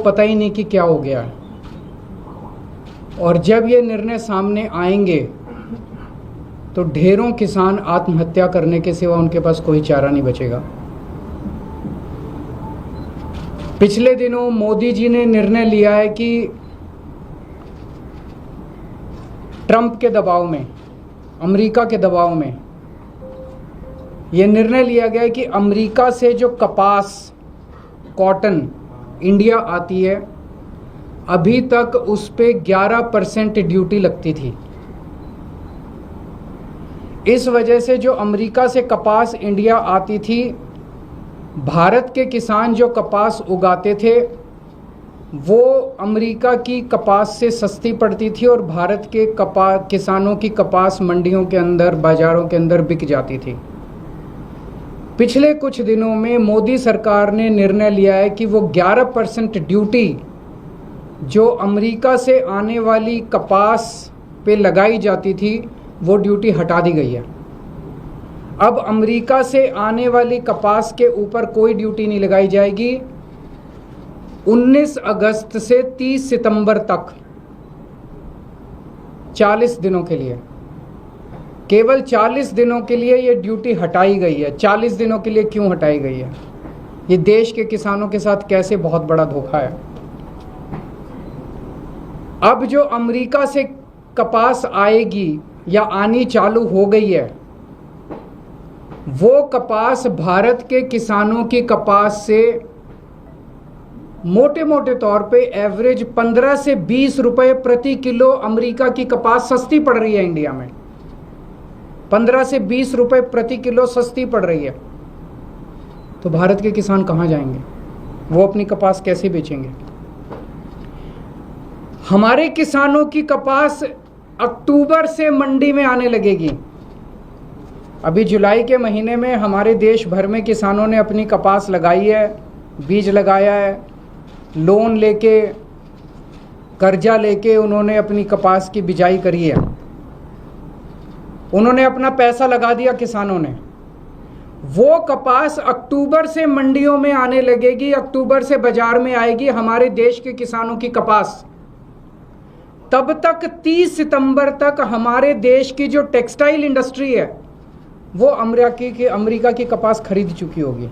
पता ही नहीं कि क्या हो गया है। और जब ये निर्णय सामने आएंगे तो ढेरों किसान आत्महत्या करने के सिवा उनके पास कोई चारा नहीं बचेगा। पिछले दिनों मोदी जी ने निर्णय लिया है कि ट्रंप के दबाव में, अमेरिका के दबाव में यह निर्णय लिया गया है कि अमेरिका से जो कपास, कॉटन इंडिया आती है, अभी तक उस पे 11% ड्यूटी लगती थी। इस वजह से जो अमेरिका से कपास इंडिया आती थी, भारत के किसान जो कपास उगाते थे वो अमेरिका की कपास से सस्ती पड़ती थी और भारत के किसानों की कपास मंडियों के अंदर, बाज़ारों के अंदर बिक जाती थी। पिछले कुछ दिनों में मोदी सरकार ने निर्णय लिया है कि वो 11% ड्यूटी जो अमेरिका से आने वाली कपास पे लगाई जाती थी, वो ड्यूटी हटा दी गई है। अब अमेरिका से आने वाली कपास के ऊपर कोई ड्यूटी नहीं लगाई जाएगी। 19 अगस्त से 30 सितंबर तक 40 दिनों के लिए, केवल 40 दिनों के लिए ये ड्यूटी हटाई गई है। 40 दिनों के लिए क्यों हटाई गई है? ये देश के किसानों के साथ कैसे बहुत बड़ा धोखा है। अब जो अमेरिका से कपास आएगी या आनी चालू हो गई है, वो कपास भारत के किसानों की कपास से मोटे मोटे तौर पे एवरेज 15 से 20 रुपए प्रति किलो अमेरिका की कपास सस्ती पड़ रही है इंडिया में। 15 से 20 रुपए प्रति किलो सस्ती पड़ रही है। तो भारत के किसान कहां जाएंगे? वो अपनी कपास कैसे बेचेंगे? हमारे किसानों की कपास अक्टूबर से मंडी में आने लगेगी। अभी जुलाई के महीने में हमारे देश भर में किसानों ने अपनी कपास लगाई है, बीज लगाया है, लोन लेके, कर्जा लेके उन्होंने अपनी कपास की बिजाई करी है। उन्होंने अपना पैसा लगा दिया किसानों ने। वो कपास अक्टूबर से मंडियों में आने लगेगी, अक्टूबर से बाजार में आएगी हमारे देश के किसानों की कपास। तब तक 30 सितंबर तक हमारे देश की जो टेक्सटाइल इंडस्ट्री है वो अमेरिका की कपास खरीद चुकी होगी।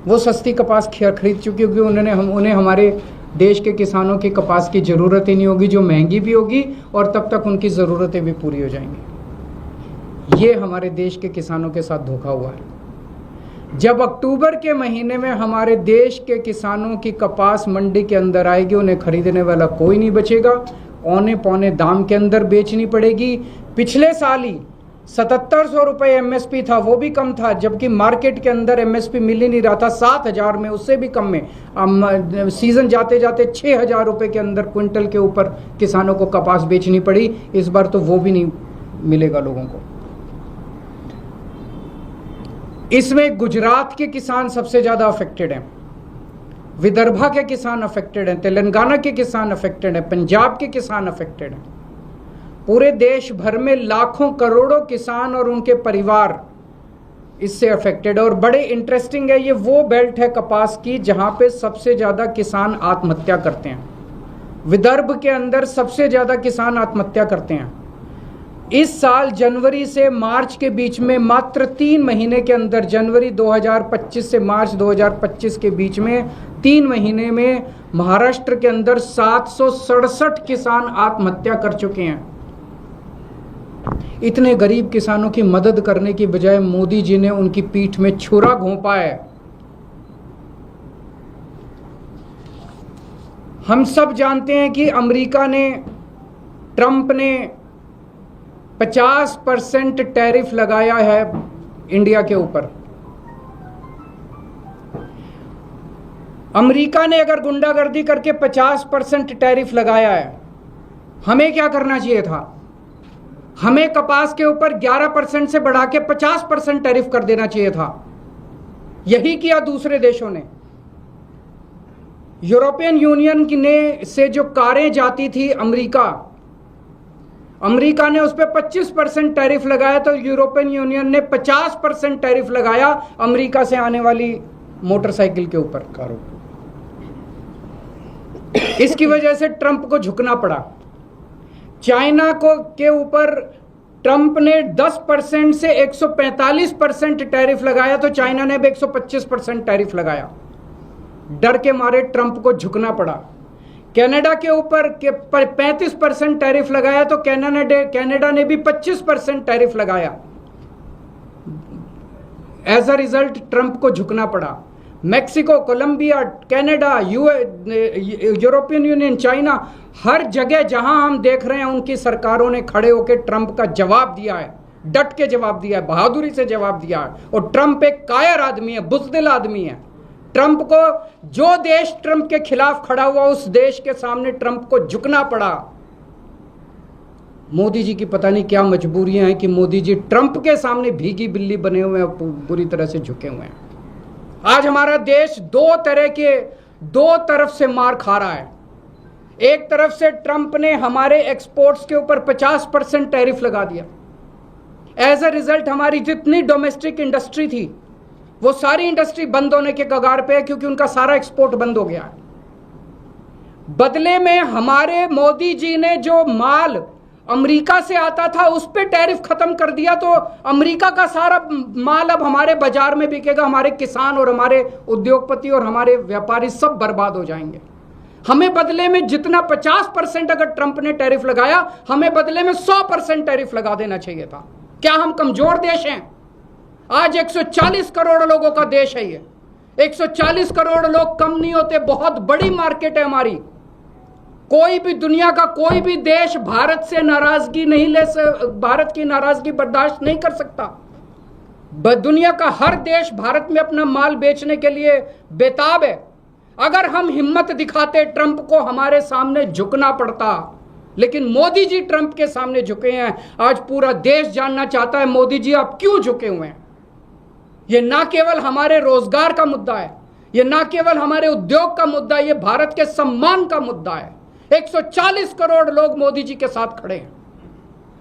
वो सस्ती कपास खरीद चुकी होगी। उन्हें हमारे देश के किसानों की कपास की ज़रूरत ही नहीं होगी, जो महंगी भी होगी, और तब तक उनकी ज़रूरतें भी पूरी हो जाएंगी। ये हमारे देश के किसानों के साथ धोखा हुआ है। जब अक्टूबर के महीने में हमारे देश के किसानों की कपास मंडी के अंदर आएगी, उन्हें खरीदने वाला कोई नहीं बचेगा, औने पौने दाम के अंदर बेचनी पड़ेगी। पिछले साल ही 7700 रुपये एमएसपी था, वो भी कम था, जबकि मार्केट के अंदर एमएसपी मिल ही नहीं रहा था। 7000 में, उससे भी कम में सीजन जाते जाते 6000 रुपये के अंदर क्विंटल के ऊपर किसानों को कपास बेचनी पड़ी। इस बार तो वो भी नहीं मिलेगा लोगों को। इसमें गुजरात के किसान सबसे ज़्यादा अफेक्टेड हैं, विदर्भा के किसान अफेक्टेड हैं, तेलंगाना के किसान अफेक्टेड हैं, पंजाब के किसान अफेक्टेड हैं। पूरे देश भर में लाखों करोड़ों किसान और उनके परिवार इससे अफेक्टेड है। और बड़े इंटरेस्टिंग है, ये वो बेल्ट है कपास की जहां पे सबसे ज़्यादा किसान आत्महत्या करते हैं। विदर्भ के अंदर सबसे ज़्यादा किसान आत्महत्या करते हैं। इस साल जनवरी से मार्च के बीच में, मात्र 3 महीने के अंदर, जनवरी 2025 से मार्च 2025 के बीच में 3 महीने में महाराष्ट्र के अंदर 767 किसान आत्महत्या कर चुके हैं। इतने गरीब किसानों की मदद करने की बजाय मोदी जी ने उनकी पीठ में छुरा घोंपा है। हम सब जानते हैं कि अमेरिका ने, ट्रंप ने 50% टैरिफ लगाया है इंडिया के ऊपर। अमेरिका ने अगर गुंडागर्दी करके 50% टैरिफ लगाया है, हमें क्या करना चाहिए था? हमें कपास के ऊपर 11% से बढ़ा के 50% टैरिफ कर देना चाहिए था। यही किया दूसरे देशों ने। यूरोपियन यूनियन ने से जो कारें जाती थी अमेरिका ने उस पर 25% टैरिफ लगाया, तो यूरोपियन यूनियन ने 50% टैरिफ लगाया अमेरिका से आने वाली मोटरसाइकिल के ऊपर, कारों। इसकी वजह से ट्रंप को झुकना पड़ा। चाइना को के ऊपर ट्रंप ने 10% से 145% टैरिफ लगाया, तो चाइना ने भी 125% टैरिफ लगाया। डर के मारे ट्रंप को झुकना पड़ा। कनाडा के ऊपर 35% टैरिफ लगाया, तो कनाडा ने भी 25% टैरिफ लगाया। एज अ रिजल्ट ट्रंप को झुकना पड़ा। Mexico, Colombia, Canada, European Union, China, हर जगह जहां हम देख रहे हैं उनकी सरकारों ने खड़े होकर ट्रंप का जवाब दिया है, डट के जवाब दिया है, बहादुरी से जवाब दिया है। और ट्रंप एक कायर आदमी है, बुज़दिल आदमी है। ट्रंप को, जो देश ट्रंप के खिलाफ खड़ा हुआ उस देश के सामने ट्रंप को झुकना पड़ा। मोदी जी की पता नहीं क्या मजबूरियां हैं कि मोदी जी ट्रंप के सामने भीगी बिल्ली बने हुए हैं, पूरी तरह से झुके हुए हैं। आज हमारा देश दो तरफ से मार खा रहा है। एक तरफ से ट्रंप ने हमारे एक्सपोर्ट्स के ऊपर 50% टैरिफ लगा दिया। एज अ रिजल्ट हमारी जितनी डोमेस्टिक इंडस्ट्री थी वो सारी इंडस्ट्री बंद होने के कगार पे है, क्योंकि उनका सारा एक्सपोर्ट बंद हो गया है। बदले में हमारे मोदी जी ने जो माल अमेरिका से आता था उस पे टैरिफ खत्म कर दिया, तो अमेरिका का सारा माल अब हमारे बाजार में बिकेगा। हमारे किसान और हमारे उद्योगपति और हमारे व्यापारी सब बर्बाद हो जाएंगे। हमें बदले में जितना 50% अगर ट्रंप ने टैरिफ लगाया, हमें बदले में 100% टैरिफ लगा देना चाहिए था। क्या हम कमजोर देश हैं? आज 140 करोड़ लोगों का देश है ये। 140 करोड़ लोग कम नहीं होते, बहुत बड़ी मार्केट है हमारी। कोई भी दुनिया का कोई भी देश भारत से नाराजगी भारत की नाराजगी बर्दाश्त नहीं कर सकता। दुनिया का हर देश भारत में अपना माल बेचने के लिए बेताब है। अगर हम हिम्मत दिखाते, ट्रंप को हमारे सामने झुकना पड़ता, लेकिन मोदी जी ट्रंप के सामने झुके हैं। आज पूरा देश जानना चाहता है मोदी जी आप क्यों झुके हुए हैं। ये ना केवल हमारे रोजगार का मुद्दा है, ये ना केवल हमारे उद्योग का मुद्दा है, ये भारत के सम्मान का मुद्दा है। 140 करोड़ लोग मोदी जी के साथ खड़े हैं।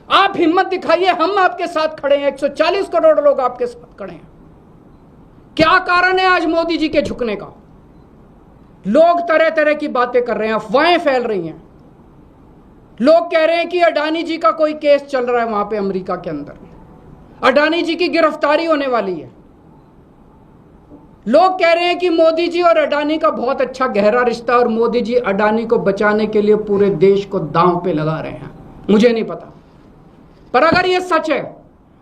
आप हिम्मत दिखाइए, हम आपके साथ खड़े हैं। 140 करोड़ लोग आपके साथ खड़े हैं। क्या कारण है आज मोदी जी के झुकने का? लोग तरह तरह की बातें कर रहे हैं, अफवाहें फैल रही हैं। लोग कह रहे हैं कि अडानी जी का कोई केस चल रहा है वहां पे अमेरिका के अंदर, अडानी जी की गिरफ्तारी होने वाली है। लोग कह रहे हैं कि मोदी जी और अडानी का बहुत अच्छा गहरा रिश्ता और मोदी जी अडानी को बचाने के लिए पूरे देश को दांव पे लगा रहे हैं। मुझे नहीं पता, पर अगर ये सच है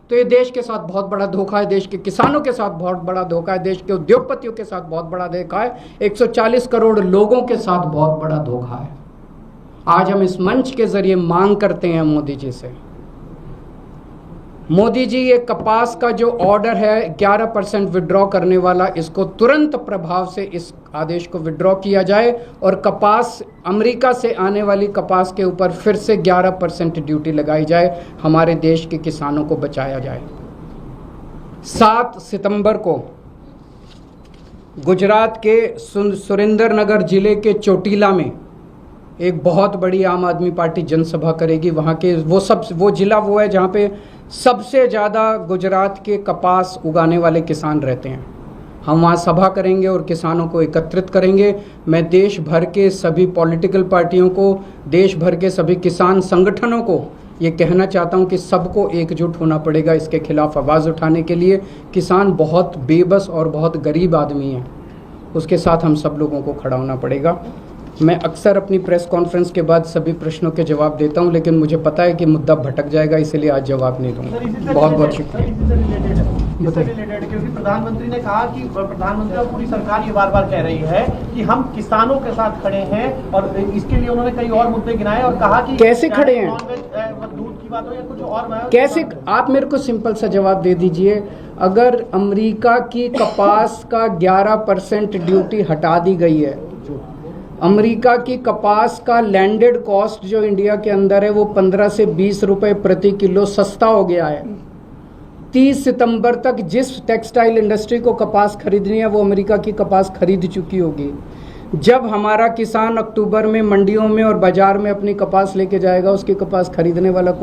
तो ये देश के साथ बहुत बड़ा धोखा है, देश के किसानों के साथ बहुत बड़ा धोखा है, देश के उद्योगपतियों के साथ बहुत बड़ा धोखा है, 140 करोड़ लोगों के साथ बहुत बड़ा धोखा है। आज हम इस मंच के जरिए मांग करते हैं मोदी जी से, मोदी जी ये कपास का जो ऑर्डर है 11% विड्रॉ करने वाला, इसको तुरंत प्रभाव से इस आदेश को विड्रॉ किया जाए और कपास, अमेरिका से आने वाली कपास के ऊपर फिर से 11% ड्यूटी लगाई जाए, हमारे देश के किसानों को बचाया जाए। 7 सितंबर को गुजरात के सुरेंद्रनगर जिले के चोटीला में एक बहुत बड़ी आम आदमी पार्टी जनसभा करेगी। वहाँ के वो जिला वो है जहाँ पे सबसे ज़्यादा गुजरात के कपास उगाने वाले किसान रहते हैं। हम वहाँ सभा करेंगे और किसानों को एकत्रित करेंगे। मैं देश भर के सभी पॉलिटिकल पार्टियों को, देश भर के सभी किसान संगठनों को ये कहना चाहता हूँ कि सबको एकजुट होना पड़ेगा इसके खिलाफ आवाज़ उठाने के लिए। किसान बहुत बेबस और बहुत गरीब आदमी है, उसके साथ हम सब लोगों को खड़ा होना पड़ेगा। मैं अक्सर अपनी प्रेस कॉन्फ्रेंस के बाद सभी प्रश्नों के जवाब देता हूं, लेकिन मुझे पता है कि मुद्दा भटक जाएगा, इसलिए आज जवाब नहीं दूंगा। बहुत बहुत शुक्रिया। क्योंकि प्रधानमंत्री ने कहा कि प्रधानमंत्री और पूरी सरकार ये बार बार कह रही है कि हम किसानों के साथ खड़े हैं, और इसके लिए उन्होंने कई और मुद्दे गिनाए और कहा कि कैसे खड़े हैं, दूध की बात हो या कुछ और, कैसे? आप मेरे को सिंपल सा जवाब दे दीजिए। अगर अमेरिका की कपास का 11% ड्यूटी हटा दी गई है, अमेरिका की कपास का लैंडेड कॉस्ट जो इंडिया के अंदर है वो 15 से 20 रुपए प्रति किलो सस्ता हो गया है। 30 सितंबर तक जिस टेक्सटाइल इंडस्ट्री को कपास खरीदनी है वो अमेरिका की कपास खरीद चुकी होगी। जब हमारा किसान अक्टूबर में मंडियों में और बाजार में अपनी कपास लेके जाएगा, उसकी कपास खरीदने वाला कोई